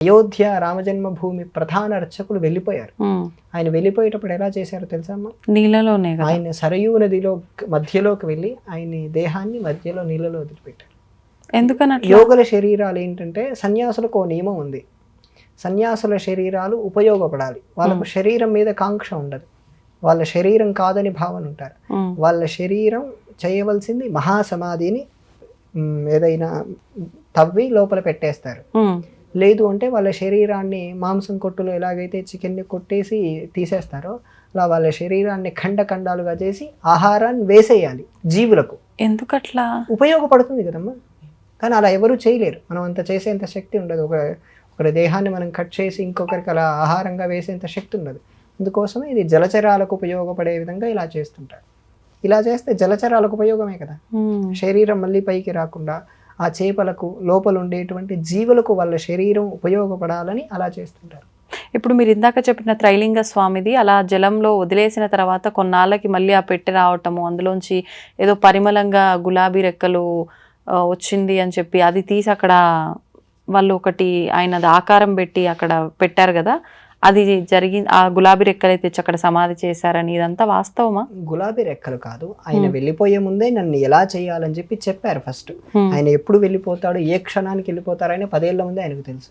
అయోధ్య రామజన్మభూమి ప్రధాన అర్చకులు వెళ్ళిపోయారు. ఉమ్. ఆయన వెళ్ళిపోయేటప్పుడు ఎలా చేశారో తెలుసా అమ్మా? నీళ్ళలోనే కదా. ఆయన సరయూ నదిలో మధ్యలోకి వెళ్ళి ఆయన దేహాన్ని మధ్యలో నీళ్ళలో వదిలిపెట్టారు. ఎందుకని అట్లా? యోగుల శరీరాలు ఏంటంటే సన్యాసులకు ఓ నియమం ఉంది. సన్యాసుల శరీరాలు ఉపయోగపడాలి. వాళ్ళకు శరీరం మీద కాంక్ష ఉండదు. వాళ్ళ శరీరం కాదని భావన ఉంటారు. ఉమ్. వాళ్ళ శరీరం చేయవలసింది మహాసమాధిని ఏదైనా తవ్వి లోపల పెట్టేస్తారు. ఉమ్. లేదు అంటే వాళ్ళ శరీరాన్ని మాంసం కొట్టులో ఎలాగైతే చికెన్ని కొట్టేసి తీసేస్తారో అలా వాళ్ళ శరీరాన్ని ఖండాలుగా చేసి ఆహారాన్ని వేసేయాలి జీవులకు. ఎందుకట్లా? ఉపయోగపడుతుంది కదమ్మా. కానీ అలా ఎవరూ చేయలేరు. మనం అంత చేసేంత శక్తి ఉండదు. ఒకరి దేహాన్ని మనం కట్ చేసి ఇంకొకరికి అలా ఆహారంగా వేసేంత శక్తి ఉండదు. అందుకోసమే ఇది జలచరాలకు ఉపయోగపడే విధంగా ఇలా చేస్తుంటారు. ఇలా చేస్తే జలచరాలకు ఉపయోగమే కదా. ఉమ్. శరీరం మళ్ళీ పైకి రాకుండా ఆ చేపలకు లోపల ఉండేటువంటి జీవులకు వాళ్ళ శరీరం ఉపయోగపడాలని అలా చేస్తుంటారు. ఇప్పుడు మీరు ఇందాక చెప్పిన త్రైలింగ స్వామిది అలా జలంలో వదిలేసిన తర్వాత కొన్నాళ్ళకి మళ్ళీ ఆ పెట్టె రావటము, అందులోంచి ఏదో పరిమళంగా గులాబీ రెక్కలు వచ్చింది అని చెప్పి అది తీసి అక్కడ వాళ్ళు ఒకటి ఆయనది ఆకారం పెట్టి అక్కడ పెట్టారు కదా, అది ఆ గులాబీ రెక్కలు తెచ్చి అక్కడ సమాధి చేశారని, ఇదంతా వాస్తవమా? గులాబీ రెక్కలు కాదు, ఆయన వెళ్ళిపోయే ముందే నన్ను ఎలా చేయాలని చెప్పి చెప్పారు ఫస్ట్. హ్మ్. ఆయన ఎప్పుడు వెళ్ళిపోతాడు, ఏ క్షణానికి వెళ్ళిపోతారని 10 ఏళ్ల ముందే ఆయనకు తెలుసు.